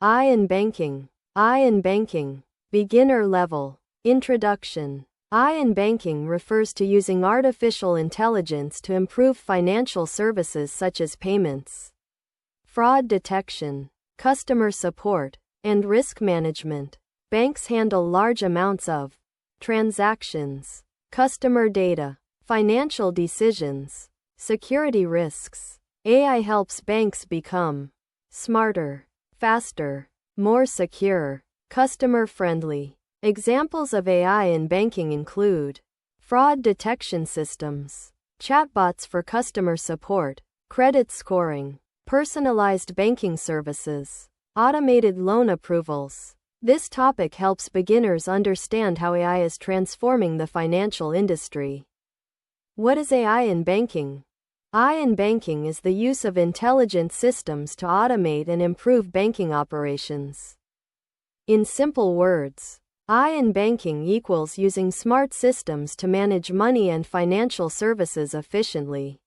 I in banking. I in banking. Beginner level. Introduction. I in banking refers to using artificial intelligence to improve financial services such as payments, fraud detection, customer support, and risk management. Banks handle large amounts of transactions, customer data, financial decisions, security risks. AI helps banks become smarter, faster, more secure, customer-friendly. Examples of AI in banking include fraud detection systems, chatbots for customer support, credit scoring, personalized banking services, automated loan approvals. This topic helps beginners understand how AI is transforming the financial industry. What is AI in banking? AI in banking is the use of intelligent systems to automate and improve banking operations. In simple words, AI in banking equals using smart systems to manage money and financial services efficiently.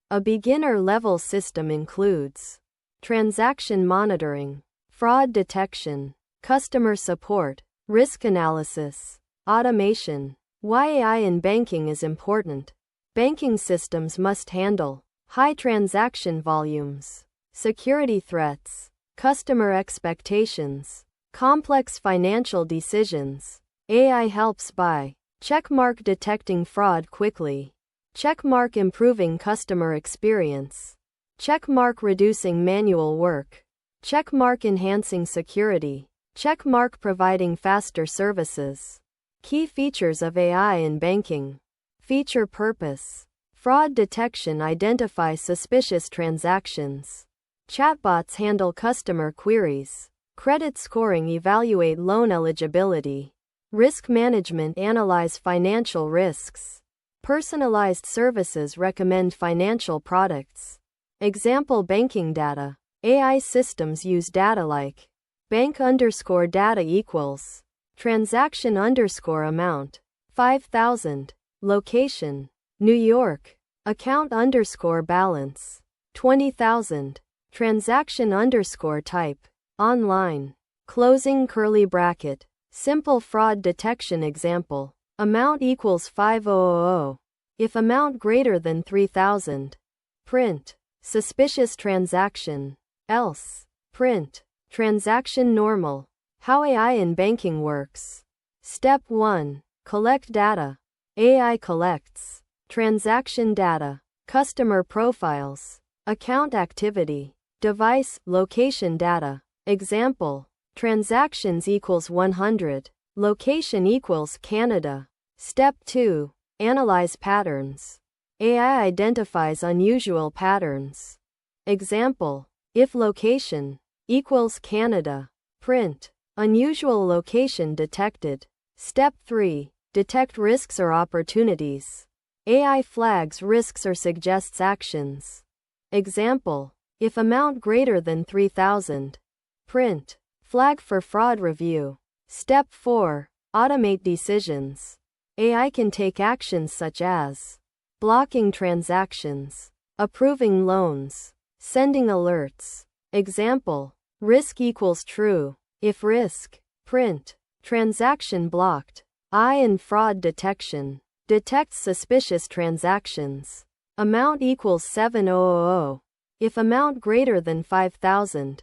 A beginner-level system includes transaction monitoring, fraud detection, customer support, risk analysis, automation. Why AI in banking is important. Banking systems must handle high transaction volumes, security threats, customer expectations, complex financial decisions. AI helps by checkmark detecting fraud quickly, checkmark improving customer experience, checkmark reducing manual work, checkmark enhancing security, checkmark providing faster services. Key features of AI in banking. Feature purpose. Fraud detection identify suspicious transactions. Chatbots handle customer queries. Credit scoring evaluate loan eligibility. Risk management analyze financial risks. Personalized services recommend financial products. Example banking data. AI systems use data like bank_data equals transaction_amount 5,000. Location, New York. Account_balance, 20,000. Transaction_type, online. Closing curly bracket. Simple fraud detection example. Amount equals 5,000. If amount greater than 3,000. Print. Suspicious transaction. Else. Print. Transaction normal. How AI in banking works. Step 1. Collect data. AI collects transaction data, customer profiles, account activity, device, location data. Example, transactions equals 100, location equals Canada. Step 2. Analyze patterns. AI identifies unusual patterns. Example, if location equals Canada, print, unusual location detected. Step 3. Detect risks or opportunities. AI flags risks or suggests actions. Example, if amount greater than 3,000. Print, flag for fraud review. Step 4. Automate decisions. AI can take actions such as blocking transactions, approving loans, sending alerts. Example, risk equals true. If risk, print, transaction blocked. AI in fraud detection. Detects suspicious transactions. Amount equals 7,000. If amount greater than 5,000.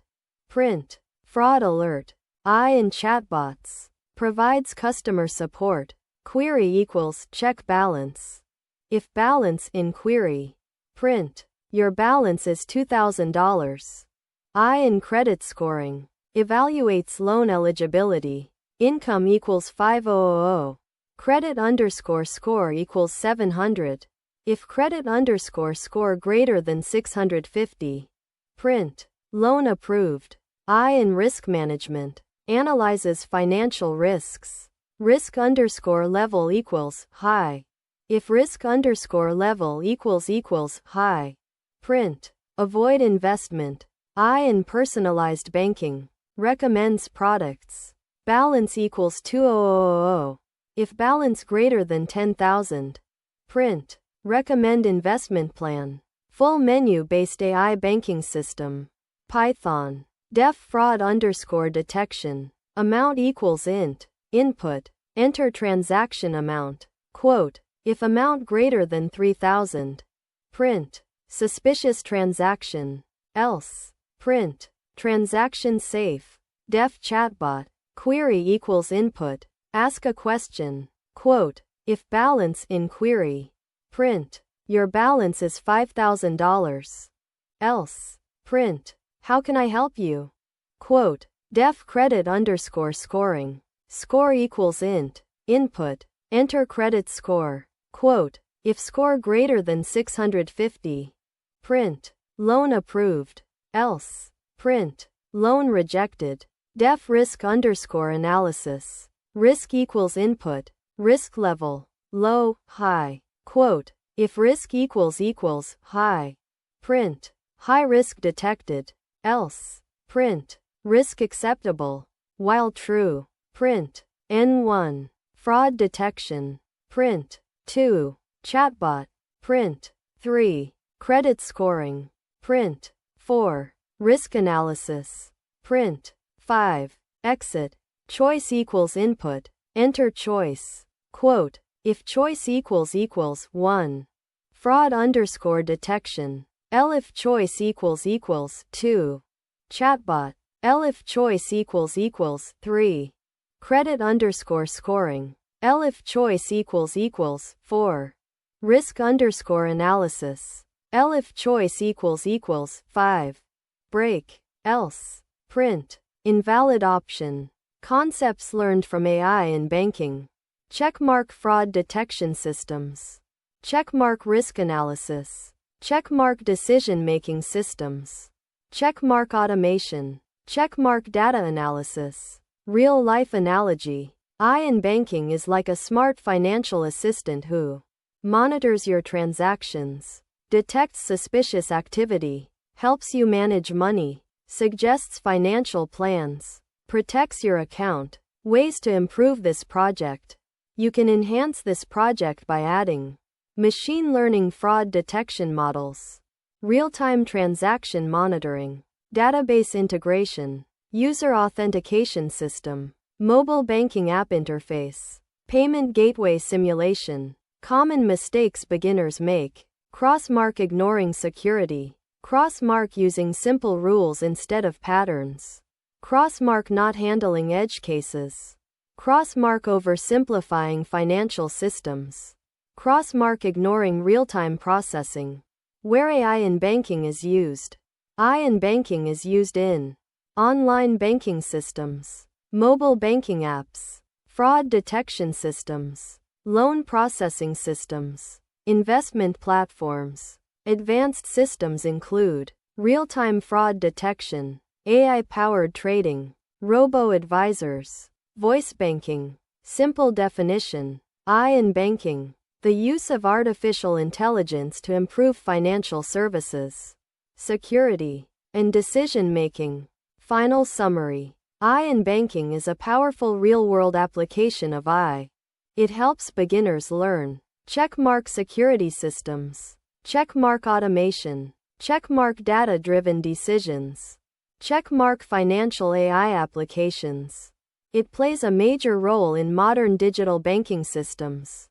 Print. Fraud alert. AI in chatbots. Provides customer support. Query equals check balance. If balance in query. Print. Your balance is $2,000. AI in credit scoring. Evaluates loan eligibility. Income equals 5,000. Credit_score equals 700. If credit_score greater than 650. Print. Loan approved. AI in risk management. Analyzes financial risks. Risk_level equals high. If risk_level equals high. Print. Avoid investment. AI in personalized banking. Recommends products. Balance equals 2,000. If balance greater than 10,000. Print. Recommend investment plan. Full menu based AI banking system. Python. Def fraud underscore detection. Amount equals int. Input. Enter transaction amount. Quote. If amount greater than 3,000. Print. Suspicious transaction. Else. Print. Transaction safe. Def chatbot. Query equals input. Ask a question. Quote. If balance in query. Print. Your balance is $5,000. Else. Print. How can I help you? Quote. Def credit underscore scoring. Score equals int. Input. Enter credit score. Quote. If score greater than 650. Print. Loan approved. Else. Print. Loan rejected. Def risk underscore analysis. Risk equals input. Risk level. Low, high. Quote. If risk equals high. Print. High risk detected. Else. Print. Risk acceptable. While true. Print. N1. Fraud detection. Print. 2. Chatbot. Print. 3. Credit scoring. Print. 4. Risk analysis. Print. 5. Exit. Choice equals input. Enter choice. Quote. If choice equals 1. Fraud underscore detection. L if choice equals 2. Chatbot. L if choice equals 3. Credit underscore scoring. L if choice equals 4. Risk underscore analysis. L if choice equals 5. Break. Else. Print. Invalid option. Concepts learned from AI in banking. Checkmark fraud detection systems. Checkmark risk analysis. Checkmark decision-making systems. Checkmark automation. Checkmark data analysis. Real-life analogy. AI in banking is like a smart financial assistant who monitors your transactions, detects suspicious activity, helps you manage money, suggests financial plans, protects your account. Ways to improve this project. You can enhance this project by adding machine learning fraud detection models, real-time transaction monitoring, database integration, user authentication system, mobile banking app interface, payment gateway simulation, common mistakes beginners make, cross-mark ignoring security, cross-mark using simple rules instead of patterns, cross-mark not handling edge cases, cross-mark oversimplifying financial systems, cross-mark ignoring real-time processing. Where AI in banking is used. AI in banking is used in online banking systems, mobile banking apps, fraud detection systems, loan processing systems, investment platforms. Advanced systems include real-time fraud detection, AI-powered trading, robo-advisors, voice banking. Simple definition. AI in banking. The use of artificial intelligence to improve financial services, security, and decision-making. Final summary. AI in banking is a powerful real-world application of AI. It helps beginners learn. Checkmark security systems. Checkmark automation. Checkmark data-driven decisions. Checkmark financial AI applications. It plays a major role in modern digital banking systems.